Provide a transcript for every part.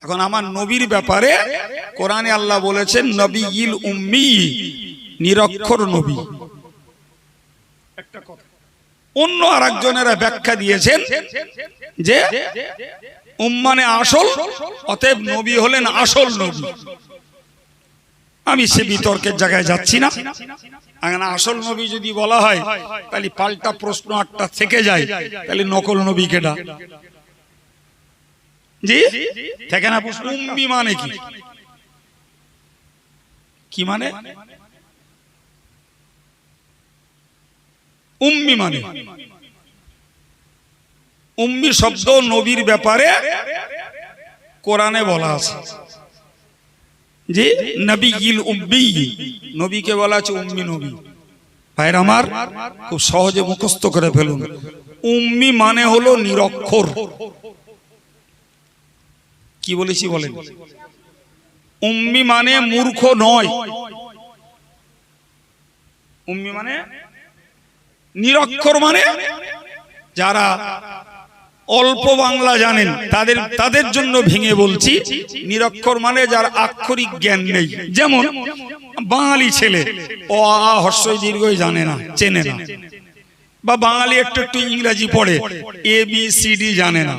এখন আমার নবীর ব্যাপারে কোরআনে আল্লাহ বলেছেন নবীল উম্মি, নিরক্ষর নবী। একটা কথা অন্য আরেকজনেরা ব্যাখ্যা দিয়েছেন যে উম্মানে আসল, অতএব নবী হলেন আসল নবী। আমি সে বিতর্কের জায়গায় যাচ্ছি না। আসল নবী যদি বলা হয় তাহলে পাল্টা প্রশ্ন একটা থেকে যায়, তাহলে নকল নবী কেডা? জি থেকে না প্রশ্ন। উম্মি মানে কি? কি মানে উম্মি? মানে উম্মি শব্দ নবীর ব্যাপারে কোরআনে বলা আছে যে নবীল উম্মি, নবীকে বলা আছে উম্মি নবী। ভাইর আমার, খুব সহজে মুখস্থ করে ফেলুন। উম্মি মানে হলো নিরক্ষর। কি বলেছি বলেন? উম্মি মানে মূর্খ নয়। উম্মি মানে নিরক্ষর, মানে যারা অল্প বাংলা জানেন তাদের জন্য ভেঙে বলছি। নিরক্ষর মানে যার আক্ষরিক জ্ঞান নেই। যেমন বাঙালি ছেলে অ আ হ্রস্বই দীর্ঘই জানে না, চেনে না, বা বাঙালি একটু একটু ইংরেজি পড়ে, এ বি সি ডি জানে না।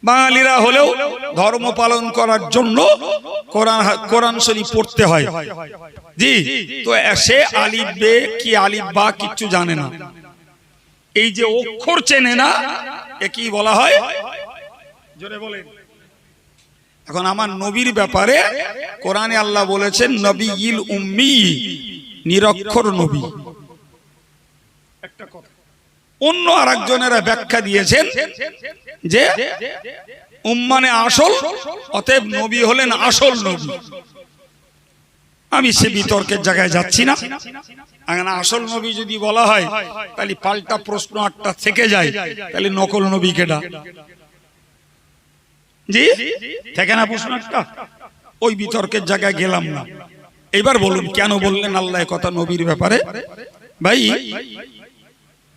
বাঙালিরা হলেও ধর্ম পালন করার জন্য কোরআন শরীফ পড়তে হয়। জি, তো সে আলিফ বে কি আলিফ বা কিচ্ছু জানে না। এই যে অক্ষর চেনে না, এ কি বলা হয়? জোরে বলেন। এখন আমার নবীর ব্যাপারে কোরআনে আল্লাহ বলেছেন নবীল উম্মি, নিরক্ষর নবী। একটা কথা অন্য আরেকজনেরা ব্যাখ্যা দিয়েছেন যে উম্মানে আসল, অতএব নবী হলেন আসল নবী। আমি সে বিতর্কের জায়গায় যাচ্ছি না। আসল নবী যদি বলা হয় তাহলে পাল্টা প্রশ্ন একটা থেকে যায়, তাহলে নকল নবী কেডা? জি থেকে না প্রশ্ন একটা। ওই বিতর্কের জায়গায় গেলাম না। এবার বলুন কেন বললেন আল্লাহ কথা নবীর ব্যাপারে? ভাই,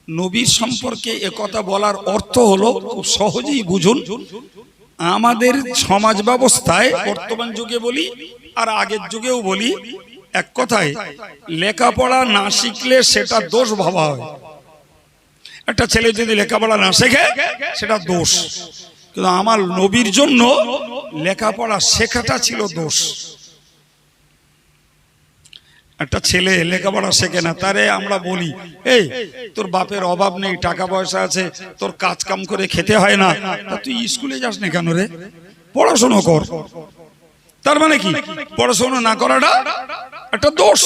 নবীর সম্পর্কে একথা বলার অর্থ হলো, খুব সহজেই বুঝুন। আমাদের সমাজ ব্যবস্থায় বর্তমান যুগে বলি আর আগের যুগেও বলি, এক কথায় লেখাপড়া না শিখলে সেটা দোষ ভাবা হয়। একটা ছেলে যদি লেখাপড়া না শেখে সেটা দোষ, কিন্তু আমার নবীর জন্য লেখাপড়া শেখাটা ছিল দোষ। একটা ছেলে লেখাপড়া শেখে না, তারে আমরা বলি এই তোর বাপের অভাব নেই, টাকা পয়সা আছে, তোর কাজ কাম করে খেতে হয় না, তা তুই স্কুলে যাস না কেন রে? পড়াশোনা কর। তার মানে কি? পড়াশোনা না করাটা একটা দোষ।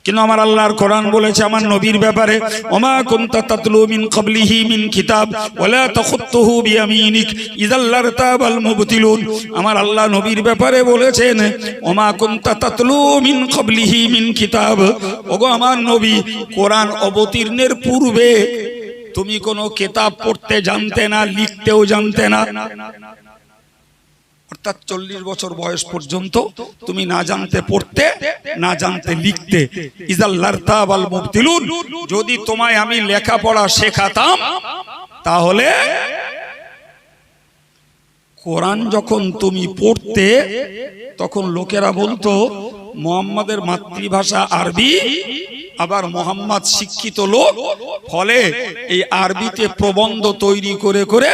কিন্তু আমার আল্লাহর কোরআন বলেছে আমার নবীর ব্যাপারে, ওমা কুনতা তাতলু মিন ক্বাবলিহি মিন কিতাব ওয়ালা তাখুতুহু বিয়ামিনিক ইযাল লারতাবাল মুবতিলুন। আমার আল্লাহ নবীর ব্যাপারে বলেছেন ওমা কুনতা তাতলু মিন ক্বাবলিহি মিন কিতাব। ওগো আমার নবী, কোরআন অবতীর্ণের পূর্বে তুমি কোনো কিতাব পড়তে জানতে না, লিখতেও জানতে না। অর্থাৎ 40 বছর বয়স পর্যন্ত তুমি না জানতে পড়তে, না জানতে লিখতে। ইযাল লারতাবাল মুবতিলুন, যদি তোমায় আমি লেখাপড়া শেখাতাম তাহলে কোরআন যখন তুমি পড়তে তখন লোকেরা বলতো মুহাম্মাদের মাতৃভাষা আরবি, আবার মোহাম্মদ শিক্ষিত লোক, ফলে এই আরবিতে প্রবন্ধ তৈরি করে করে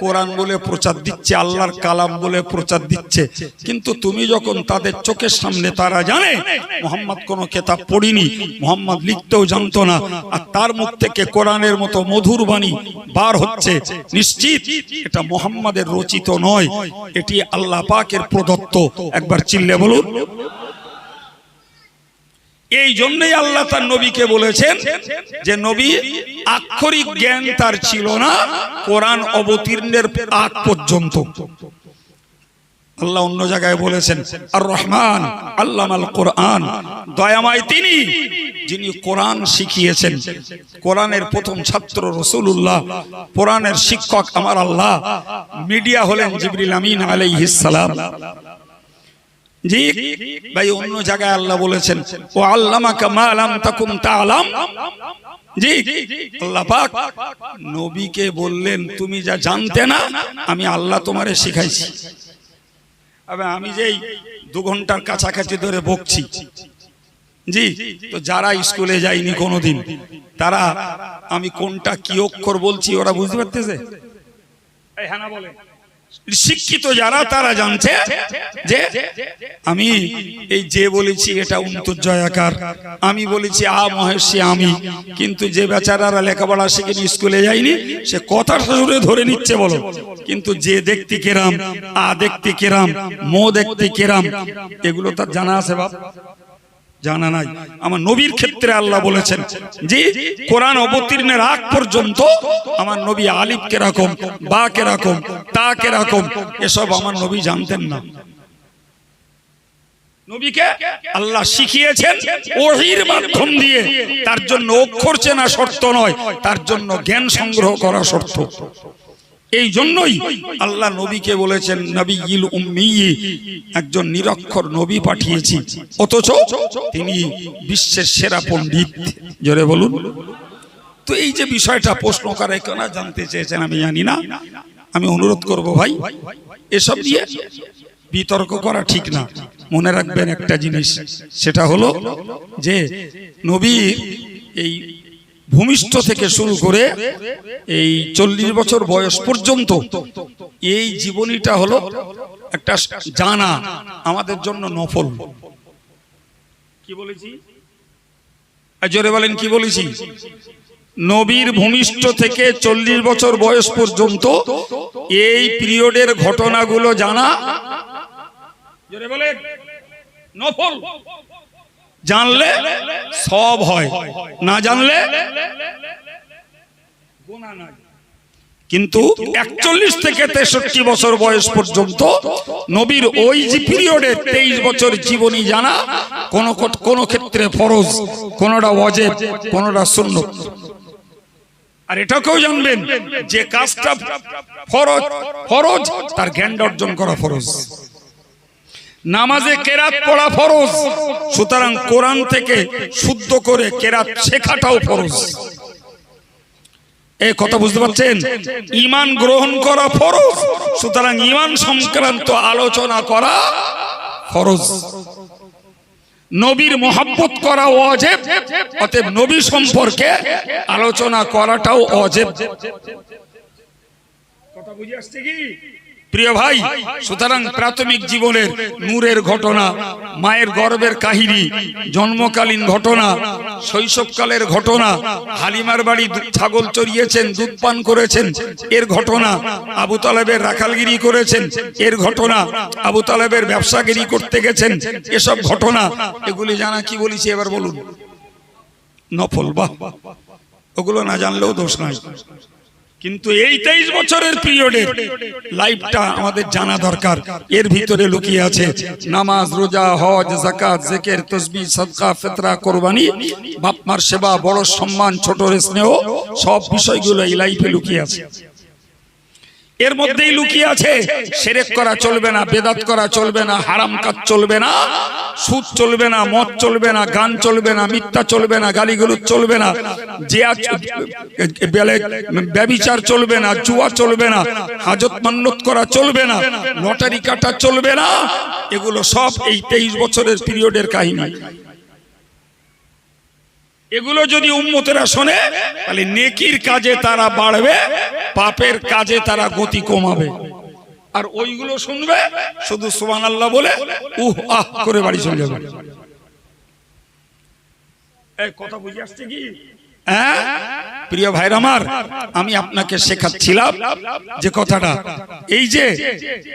কোরআন বলে প্রচার দিচ্ছে, আল্লাহর কালাম বলে প্রচার দিচ্ছে। কিন্তু তুমি যখন তাদের চোখের সামনে, তারা জানে মোহাম্মদ কোনো কিতাব পড়িনি, মোহাম্মদ লিখতেও জানতো না, আর তার মুখ থেকে কোরআনের মতো মধুর বাণী বার হচ্ছে, নিশ্চিত এটা মোহাম্মদের রচিত নয়, এটি আল্লাহ পাকের প্রদত্ত। একবার চিল্লে বলুন। এই জন্যই আল্লাহ তার নবীকে বলেছেন যে নবী আক্ষরিক জ্ঞান তার ছিল না কোরআন অবতীর্ণের আগ পর্যন্ত। আল্লাহ অন্য জায়গায় বলেছেন আর রহমান আল্লামাল কোরআন, দয়াময় তিনি যিনি কোরআন শিখিয়েছেন। কোরআনের প্রথম ছাত্র রাসূলুল্লাহ, কোরআনের শিক্ষক আমার আল্লাহ। মিডিয়া হলেন জিবরিল আমিন আলাইহিস সালাম। জি ভাই, অন্য জায়গায় আল্লাহ বলেছেন ও আল্লামাকা মা লাম তাকুন তাআলাম। জি, আল্লাহ পাক নবীকে বললেন তুমি যা জানতে না আমি আল্লাহ তোমারে শিখাইছি। আমি যেই 2 ঘন্টার কাছাকাছি ধরে বকছি জি, তো যারা স্কুলে যায়নি কোনোদিন তারা আমি কোনটা কি অক্ষর বলছি ওরা বুঝতে পারতেছে? হ্যাঁ না বলে। শিক্ষিত যারা তারা জানছে যে আমি এই যে বলেছি এটা অন্তর্জয়াকার, আমি বলেছি আ মহেশী আমি, কিন্তু যে বেচারারা লেখাপড়া শিখেনি স্কুলে যায়নি সে কথা শুনে ধরে নিচ্ছে বলো, কিন্তু যে দেখতে কেরাম, আ দেখতে কেরাম, মো দেখতে কেরাম, এগুলো তার জানা আছে বাপ? জানা নাই। আমার নবীর ক্ষেত্রে আল্লাহ বলেছেন যে কোরআন অবতীর্ণের আগ পর্যন্ত আমার নবী আলিফ কিরকম, বা কিরকম, তা কিরকম এসব আমার নবী জানতেন না। নবীকে আল্লাহ শিখিয়েছেন ওহীর মাধ্যম দিয়ে, তার জন্য অক্ষর চেনা শর্ত নয়, তার জন্য জ্ঞান সংগ্রহ করা শর্ত। এই জন্যই আল্লাহ নবীকে বলেছেন নবিয়ুল উম্মি, একজন নিরক্ষর নবী পাঠিয়েছি, অথচ তিনি বিশ্বের সেরা পণ্ডিত। জোরে বলুন। তো এই যে বিষয়টা প্রশ্ন করে কেন জানতে চেয়েছেন আমি জানি না, আমি অনুরোধ করব ভাই এসব নিয়ে বিতর্ক করা ঠিক না। মনে রাখবেন একটা জিনিস, সেটা হলো যে নবীর এই ভূমিষ্ঠ থেকে শুরু করে এই 40 বছর বয়স পর্যন্ত এই জীবনীটা হলো একটা জানা আমাদের জন্য নফল। কি বলেছি? জোরে বলেন কি বলেছি? নবীর ভূমিষ্ঠ থেকে 40 বছর বয়স পর্যন্ত এই পিরিয়ডের ঘটনাগুলো জানা জোরে বলেন নফল। জানলে সব হয়, না জানলে গুনাহ নাই। কিন্তু 41 থেকে 63 বছর বয়স পর্যন্ত নবীর ওই যে পিরিয়ডে 23 বছর জীবনী জানা কোন ক্ষেত্রে ফরজ, কোনটা ওয়াজিব, কোনটা সুন্নাত। আর এটাকেও জানবেন যে কাজটা ফরজ তার জ্ঞান অর্জন করা ফরজ। নামাজে কেরাত পড়া ফরজ, সুতরাং কোরআন থেকে শুদ্ধ করে কেরাত শেখাটাও ফরজ। এই কথা বুঝতে পারছেন? ঈমান গ্রহণ করা ফরজ, সুতরাং ঈমান সংক্রান্ত আলোচনা করা ফরজ। নবীর মহব্বত করা ওয়াজিব, অতএব নবী সম্পর্কে আলোচনা করাটাও ওয়াজিব। কথা বুঝে আসছে কি প্রিয় ভাই? সুতরাং প্রাথমিক জীবনের নূরের ঘটনা, মায়ের গর্ভের কাহিনী, জন্মকালীন ঘটনা, শৈশবকালের ঘটনা, হালিমার বাড়ি ছাগল চড়িয়েছেন, দুধ পান করেছেন এর ঘটনা, আবু তালেবের রাখালগিরি করেছেন এর ঘটনা, আবু তালেবের ব্যবসাগিরি করতে গেছেন এসব ঘটনা, এগুলি জানা কি বলেছি এবার বলুন? নফল। বাহ, ওগুলো না জানলেও দোষ নাই, কিন্তু এই 23 বছরের পিরিয়ডের লাইফটা আমাদের জানা দরকার। এর ভিতরে লুকিয়ে আছে নামাজ, রোজা, হজ, যাকাত, জিকির, তাসবিহ, সাদকা, ফিতরা, কুরবানি, বাপ মার সেবা, বড় সম্মান, ছোটর স্নেহ, সব বিষয়গুলো এই লাইফে লুকিয়ে আছে। এর মধ্যেই লুকিয়ে আছে শিরক করা চলবে না, বেদাত করা চলবে না, হারাম কাজ চলবে না, সুদ চলবে না, মদ চলবে না, গান চলবে না, মিথ্যা চলবে না, গালিগালাজ চলবে না, ব্যভিচার চলবে না, জুয়া চলবে না, হাজত মান্নত করা চলবে না, লটারি কাটা চলবে না। এগুলো সব এই 23 বছরের পিরিয়ডের কাহিনী। এগুলো যদি উম্মতেরা শোনে তাহলে নেকির কাজে তারা বাড়বে, পাপের কাজে তারা গতি কমাবে। আর ওইগুলো শুনবে শুধু সুবহানাল্লাহ বলে উহ আহ করে বাড়ি চলে যাবে। এই কথা বুঝে আসছে কি? হ্যাঁ প্রিয় ভাইরা আমার, আমি আপনাকে শেখাচ্ছিলাম যে কথাটা, এই যে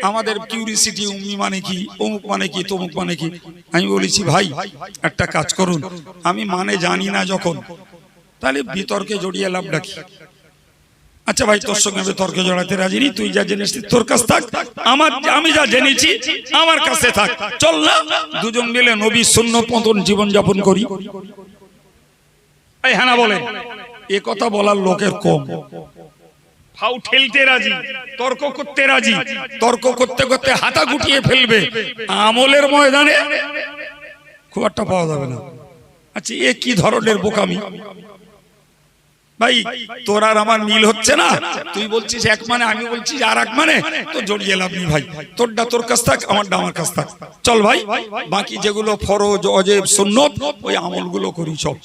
আমাদের কিউরিসিটি, উম্মি মানে কি, অমুক মানে কি, তমুক মানে কি। আমি বলেছি ভাই একটা কাজ করুন, আমি মানে জানি না যখন, তাহলে বিতর্কে জড়িয়ে লাভ রাখি। আচ্ছা ভাই তোর সঙ্গে আমি তর্কে জড়াতে রাজি নেই, তুই যা জেনেছিস তোর কাছে থাক, আমি যা জেনেছি আমার কাছে থাক। চল না দুজন মিলে নবীর সুন্নাত মতন জীবন যাপন করি। হ্যাঁ না বলেন? এ কথা বলার লোকের কম, ফাউ ঠেলতে রাজি, তর্ক করতে রাজি, তর্ক করতে করতে হাতা গুটিয়ে ফেলবে, আমলের ময়দানে খুব একটা পাওয়া যাবে না। আচ্ছা এ কি ধরনের বোকামি? ভাই তোর আর আমার মিল হচ্ছে না, তুই বলছিস এক মানে, আমি বলছি আর এক মানে, তো জড়িয়ে লাভ নেই ভাই, তোরটা তোর কাছ থাক, আমারটা আমার কাছ থাক। চল ভাই, বাকি যেগুলো ফরজ অজেব সুন্নত ওই আমলগুলো করি চল।